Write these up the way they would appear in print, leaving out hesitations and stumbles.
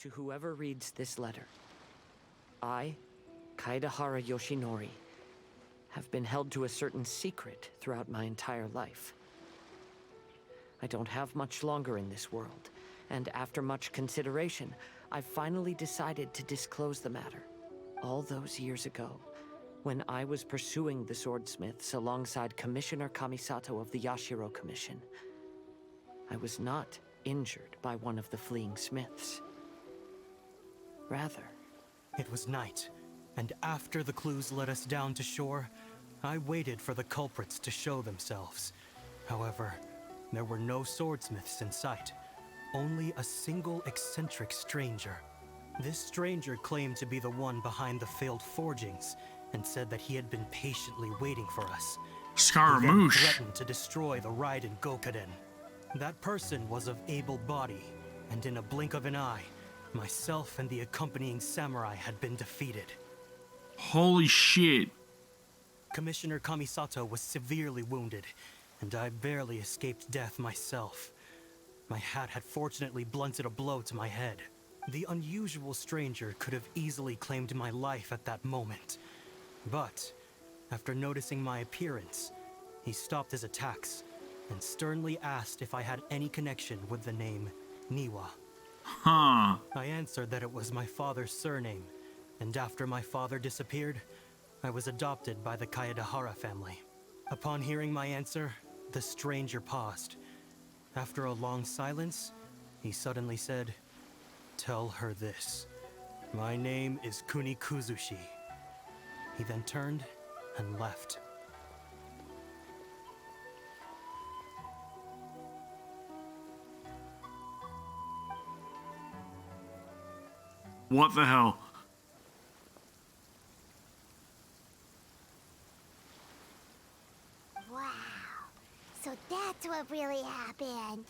To whoever reads this letter, I, Kaedahara Yoshinori, have been held to a certain secret throughout my entire life. I don't have much longer in this world, and after much consideration, I've finally decided to disclose the matter. All those years ago, when I was pursuing the swordsmiths alongside Commissioner Kamisato of the Yashiro Commission, I was not injured by one of the fleeing smiths. Rather, it was night, and after the clues led us down to shore, I waited for the culprits to show themselves. However, there were no swordsmiths in sight, only a single eccentric stranger. This stranger claimed to be the one behind the failed forgings, and said that he had been patiently waiting for us. Scaramouche. He then threatened to destroy the Raiden Gokaden. That person was of able body, and in a blink of an eye, myself and the accompanying samurai had been defeated. Holy shit. Commissioner Kamisato was severely wounded, and I barely escaped death myself. My hat had fortunately blunted a blow to my head. The unusual stranger could have easily claimed my life at that moment. But, after noticing my appearance, he stopped his attacks and sternly asked if I had any connection with the name Niwa. Huh. I answered that it was my father's surname, and after my father disappeared, I was adopted by the Kaedahara family. Upon hearing my answer, the stranger paused. After a long silence, he suddenly said, "Tell her this. My name is Kuni Kuzushi." He then turned and left. What the hell? Wow. So that's what really happened.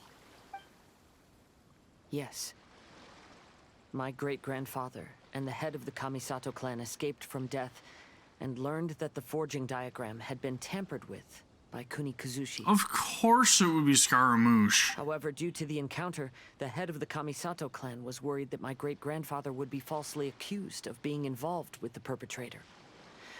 yes. My great-grandfather and the head of the Kamisato clan escaped from death and learned that the forging diagram had been tampered with by Kuni Kuzushi. Of course it would be Scaramouche. However, due to the encounter, the head of the Kamisato clan was worried that my great-grandfather would be falsely accused of being involved with the perpetrator.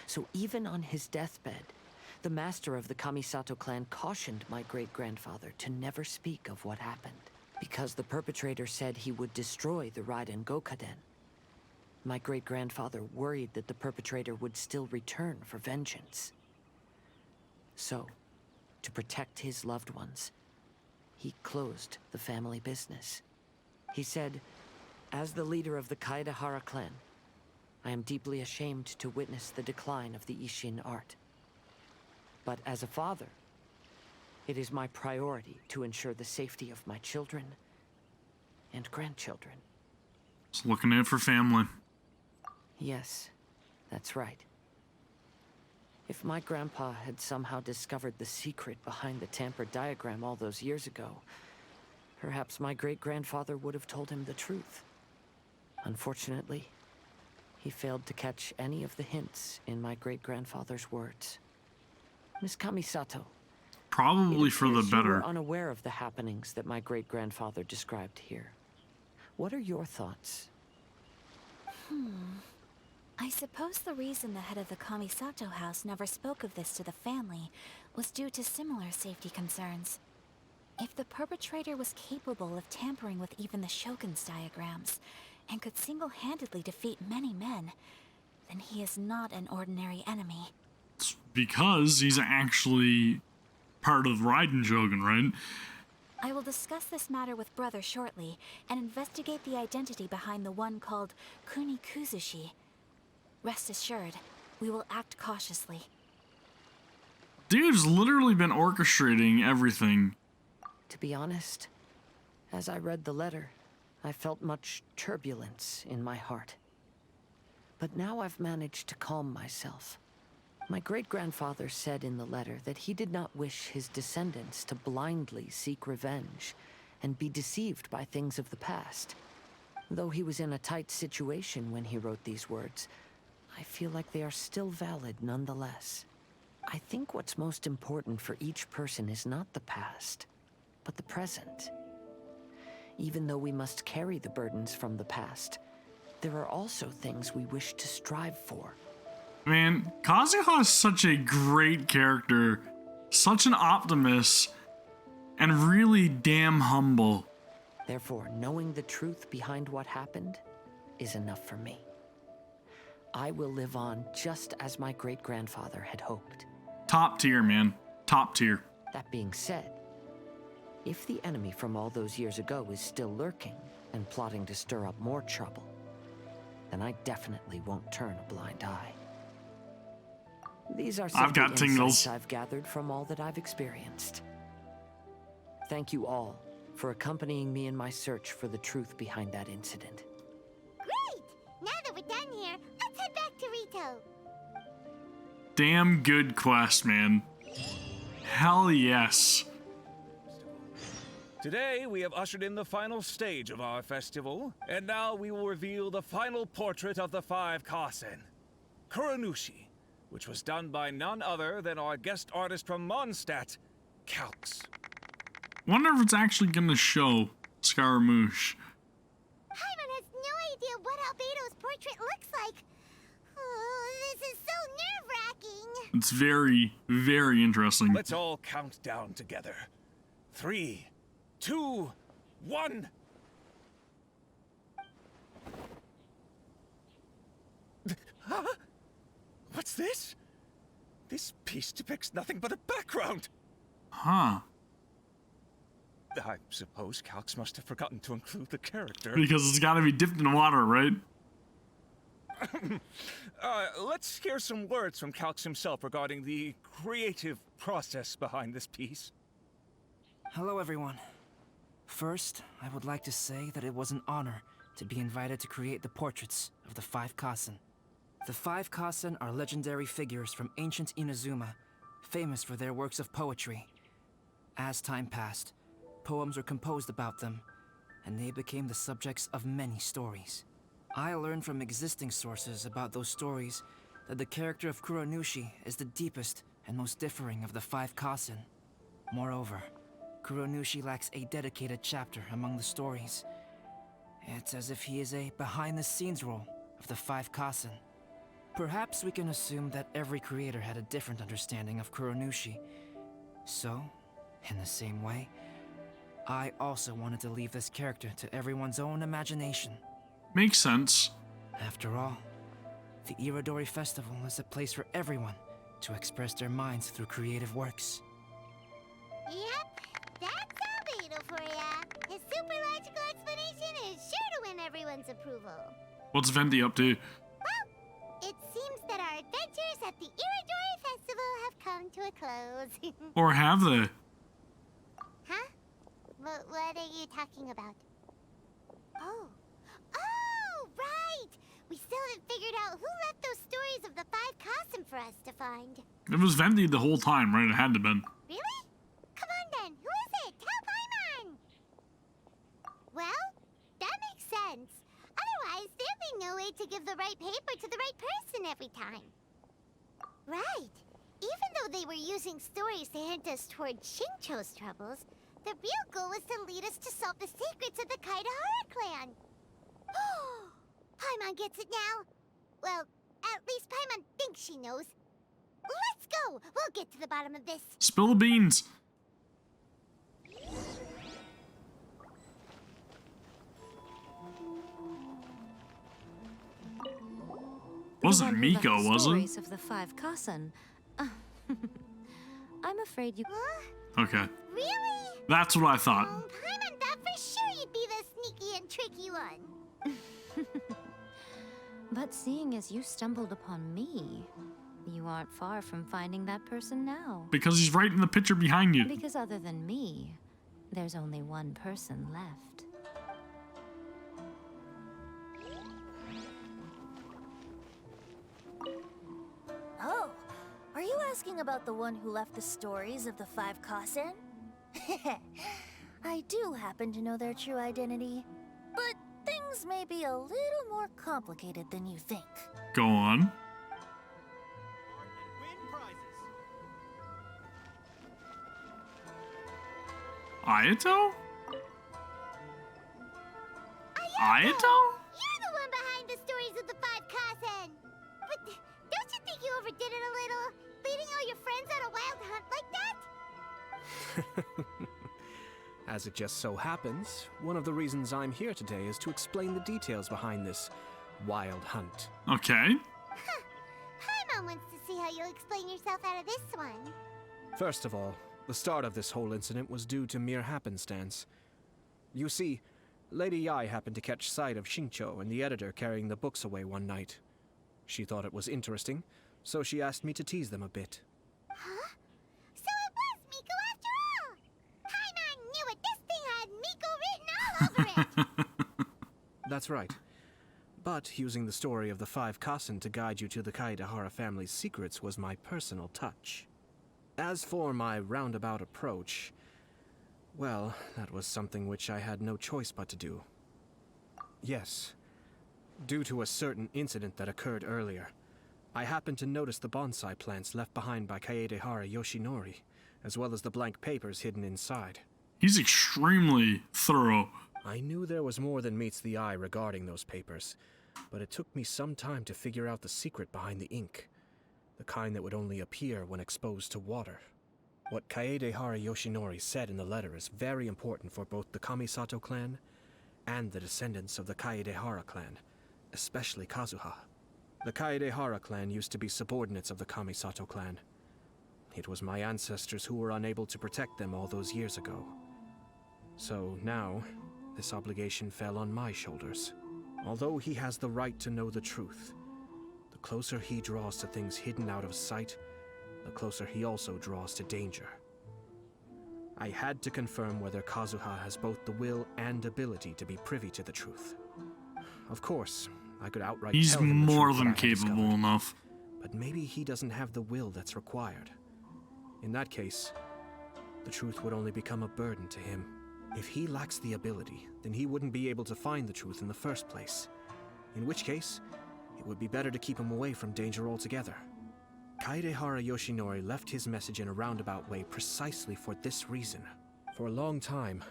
So even on his deathbed, the master of the Kamisato clan cautioned my great-grandfather to never speak of what happened, because the perpetrator said he would destroy the Raiden Gokaden. My great-grandfather worried that the perpetrator would still return for vengeance. So, to protect his loved ones, he closed the family business. He said, "As the leader of the Kaedahara clan, I am deeply ashamed to witness the decline of the Isshin art. But as a father, it is my priority to ensure the safety of my children and grandchildren." Just looking out for family. Yes, that's right. If my grandpa had somehow discovered the secret behind the tampered diagram all those years ago, perhaps my great-grandfather would have told him the truth. Unfortunately, he failed to catch any of the hints in my great-grandfather's words. Miss Kamisato, Probably it for the appears you better. were unaware of the happenings that my great-grandfather described here. What are your thoughts? I suppose the reason the head of the Kamisato house never spoke of this to the family was due to similar safety concerns. If the perpetrator was capable of tampering with even the Shogun's diagrams, and could single-handedly defeat many men, then he is not an ordinary enemy. It's because he's actually part of Raiden Shogun, right? I will discuss this matter with Brother shortly, and investigate the identity behind the one called Kuni Kuzushi. Rest assured, we will act cautiously. Dude's literally been orchestrating everything. To be honest, as I read the letter, I felt much turbulence in my heart. But now I've managed to calm myself. My great-grandfather said in the letter that he did not wish his descendants to blindly seek revenge and be deceived by things of the past. Though he was in a tight situation when he wrote these words, I feel like they are still valid nonetheless. I think what's most important for each person is not the past, but the present. Even though we must carry the burdens from the past, there are also things we wish to strive for. Man, Kazuha is such a great character, such an optimist, and really damn humble. Therefore, knowing the truth behind what happened is enough for me. I will live on just as my great-grandfather had hoped. Top tier, man. Top tier. That being said, if the enemy from all those years ago is still lurking and plotting to stir up more trouble, then I definitely won't turn a blind eye. These are some I've of the got insights tingles. I've gathered from all that I've experienced. Thank you all for accompanying me in my search for the truth behind that incident. Great! Now that we're done here, let's head back to Rito. Damn good quest, man. Hell yes. Today, we have ushered in the final stage of our festival, and now we will reveal the final portrait of the five Kasen, Kuronushi, which was done by none other than our guest artist from Mondstadt, Calx. Wonder if it's actually gonna show Scaramouche. Paimon has no idea what Albedo's portrait looks like. Oh, this is so nerve-wracking. It's very, very interesting. Let's all count down together. 3, 2, 1. Huh? What's this? This piece depicts nothing but a background. Huh. I suppose Calx must have forgotten to include the character. Because it's gotta be dipped in water, right? Let's hear some words from Calx himself regarding the creative process behind this piece. Hello, everyone. First, I would like to say that it was an honor to be invited to create the portraits of the five Kasen. The five Kasen are legendary figures from ancient Inazuma, famous for their works of poetry. As time passed, poems were composed about them, and they became the subjects of many stories. I learned from existing sources about those stories that the character of Kuronushi is the deepest and most differing of the five Kasen. Moreover, Kuronushi lacks a dedicated chapter among the stories. It's as if he is a behind-the-scenes role of the five Kasen. Perhaps we can assume that every creator had a different understanding of Kuronushi. So, in the same way, I also wanted to leave this character to everyone's own imagination. Makes sense. After all, the Iridori Festival is a place for everyone to express their minds through creative works. Yep, that's Albedo for ya. His super logical explanation is sure to win everyone's approval. What's Venti up to? Well, it seems that our adventures at the Iridori Festival have come to a close. Or have they? Huh? What are you talking about? Oh, right! We still haven't figured out who left those stories of the five Kasen for us to find. It was Venti the whole time, right? It had to have been. Really? Come on then, who is it? Tell Paimon! Well, that makes sense. Otherwise, there'd be no way to give the right paper to the right person every time. Right. Even though they were using stories to hint us toward Shincho's troubles, the real goal was to lead us to solve the secrets of the Kaidahara clan. Paimon gets it now. Well, at least Paimon thinks she knows. Let's go! We'll get to the bottom of this. Spill the beans. Wasn't Miko, was it? Stories of the five Kasen. I'm afraid you. Huh? Okay. Really? That's what I thought. Paimon thought for sure you'd be the sneaky and tricky one. But seeing as you stumbled upon me, you aren't far from finding that person now. Because he's right in the picture behind you. Because other than me, there's only one person left. Oh, are you asking about the one who left the stories of the five Kasen? I do happen to know their true identity, but things may be a little more complicated than you think. Go on. Ayato? Ayato? You're the one behind the stories of the five Kazen. But don't you think you overdid it a little? Leading all your friends on a wild hunt like that? As it just so happens, one of the reasons I'm here today is to explain the details behind this wild hunt. Okay. Paimon wants to see how you'll explain yourself out of this one. First of all, the start of this whole incident was due to mere happenstance. You see, Lady Yai happened to catch sight of Shincho and the editor carrying the books away one night. She thought it was interesting, so she asked me to tease them a bit. Huh? So it was Miko after all! Paimon knew it! This thing had Miko written all over it! That's right. But using the story of the five Kasen to guide you to the Kaedehara family's secrets was my personal touch. As for my roundabout approach, well, that was something which I had no choice but to do. Yes. Due to a certain incident that occurred earlier, I happened to notice the bonsai plants left behind by Kaedehara Yoshinori, as well as the blank papers hidden inside. He's extremely thorough. I knew there was more than meets the eye regarding those papers, but it took me some time to figure out the secret behind the ink, the kind that would only appear when exposed to water. What Kaedehara Yoshinori said in the letter is very important for both the Kamisato clan and the descendants of the Kaedehara clan, especially Kazuha. The Kaedehara clan used to be subordinates of the Kamisato clan. It was my ancestors who were unable to protect them all those years ago. So now, this obligation fell on my shoulders. Although he has the right to know the truth, the closer he draws to things hidden out of sight, the closer he also draws to danger. I had to confirm whether Kazuha has both the will and ability to be privy to the truth. Of course, I could outright He's tell him the more truth than that I had capable discovered, enough. but maybe he doesn't have the will that's required. In that case, the truth would only become a burden to him. If he lacks the ability, then he wouldn't be able to find the truth in the first place. In which case, it would be better to keep him away from danger altogether. Kaedehara Yoshinori left his message in a roundabout way precisely for this reason. For a long time,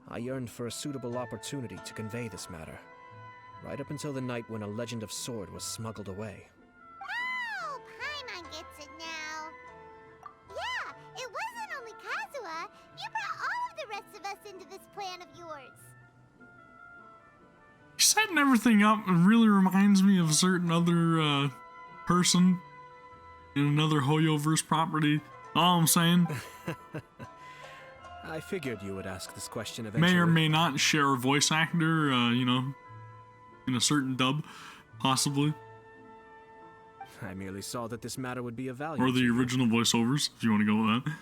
I yearned for a suitable opportunity to convey this matter, right up until the night when a legend of sword was smuggled away. Oh, Paimon gets it now. Yeah, it wasn't only Kazuha. You brought all of the rest of us into this plan of yours. Setting everything up really reminds me of a certain other person in another Hoyoverse property. All I'm saying. I figured you would ask this question eventually. May or may not share a voice actor, in a certain dub, possibly. I merely saw that this matter would be of value. Or the to you. original voiceovers, if you want to go with that.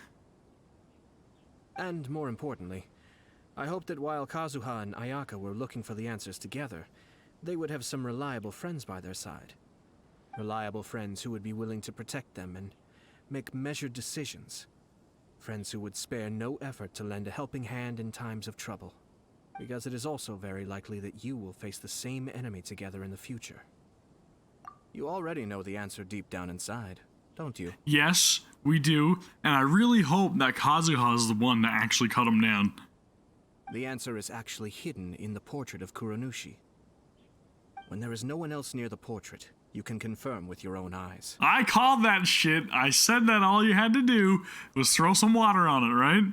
And more importantly, I hoped that while Kazuha and Ayaka were looking for the answers together, they would have some reliable friends by their side. Reliable friends who would be willing to protect them and make measured decisions. Friends who would spare no effort to lend a helping hand in times of trouble. Because it is also very likely that you will face the same enemy together in the future. You already know the answer deep down inside, don't you? Yes, we do, and I really hope that Kazuha is the one to actually cut him down. The answer is actually hidden in the portrait of Kuranushi. When there is no one else near the portrait, you can confirm with your own eyes. I called that shit. I said that all you had to do was throw some water on it, right?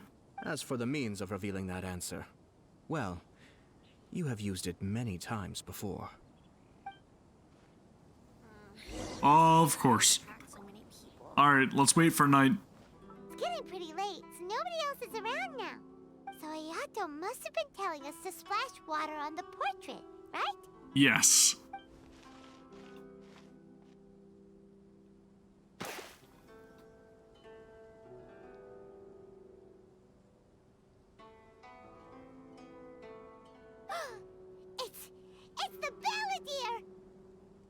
As for the means of revealing that answer, well, you have used it many times before. Of course. Alright, let's wait for night. It's getting pretty late, so nobody else is around now. So Ayato must have been telling us to splash water on the portrait, right? Yes. It's the Balladeer!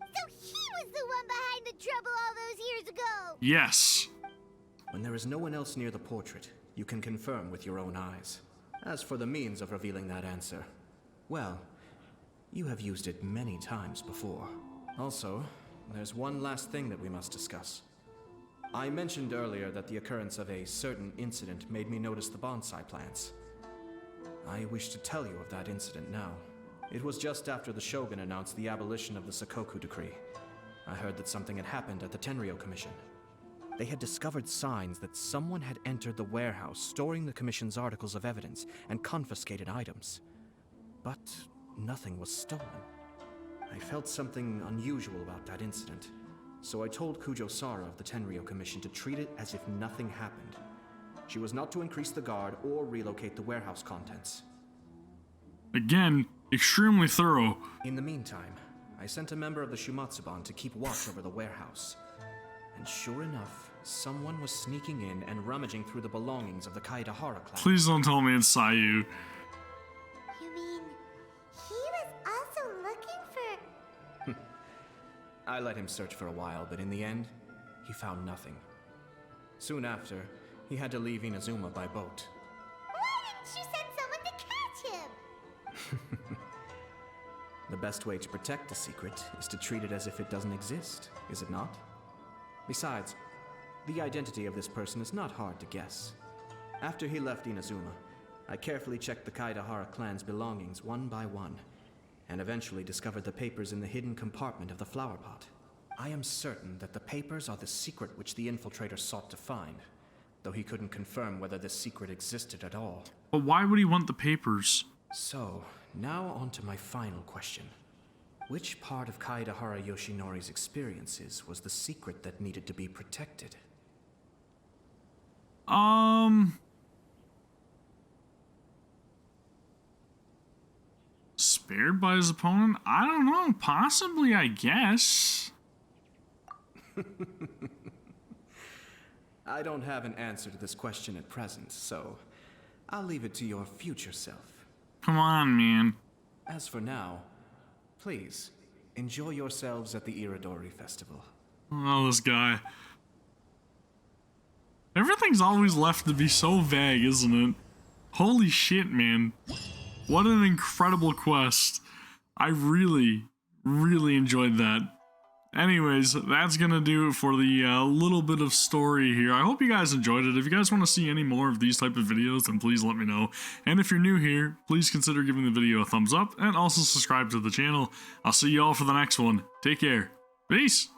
So he was the one behind the trouble all those years ago! Yes. When there is no one else near the portrait, you can confirm with your own eyes. As for the means of revealing that answer, well, you have used it many times before. Also, there's one last thing that we must discuss. I mentioned earlier that the occurrence of a certain incident made me notice the bonsai plants. I wish to tell you of that incident now, It was just after the Shogun announced the abolition of the Sakoku decree. I heard that something had happened at the Tenryou Commission. They had discovered signs that someone had entered the warehouse storing the Commission's articles of evidence and confiscated items. But nothing was stolen. I felt something unusual about that incident, so I told Kujo Sara of the Tenryou Commission to treat it as if nothing happened. She was not to increase the guard or relocate the warehouse contents. Again, extremely thorough. In the meantime, I sent a member of the Shumatsuban to keep watch over the warehouse. And sure enough, someone was sneaking in and rummaging through the belongings of the Kaedahara clan. Please don't tell me it's Sayu. You mean he was also looking for... I let him search for a while, but in the end, he found nothing. Soon after, he had to leave Inazuma by boat. Why didn't you send someone to catch him? The best way to protect a secret is to treat it as if it doesn't exist, is it not? Besides, the identity of this person is not hard to guess. After he left Inazuma, I carefully checked the Kaedahara clan's belongings one by one, and eventually discovered the papers in the hidden compartment of the flower pot. I am certain that the papers are the secret which the infiltrator sought to find, though he couldn't confirm whether this secret existed at all. But why would he want the papers? So, now on to my final question. Which part of Kaedahara Yoshinori's experiences was the secret that needed to be protected? Spared by his opponent? I don't know. Possibly, I guess. I don't have an answer to this question at present, so I'll leave it to your future self. Come on, man. As for now, please, enjoy yourselves at the Iridori Festival. Oh, this guy. Everything's always left to be so vague, isn't it? Holy shit, man. What an incredible quest. I really, really enjoyed that. Anyways, that's gonna do it for the little bit of story here. I hope you guys enjoyed it. If you guys want to see any more of these type of videos, then please let me know. And if you're new here, please consider giving the video a thumbs up and also subscribe to the channel. I'll see you all for the next one. Take care. Peace!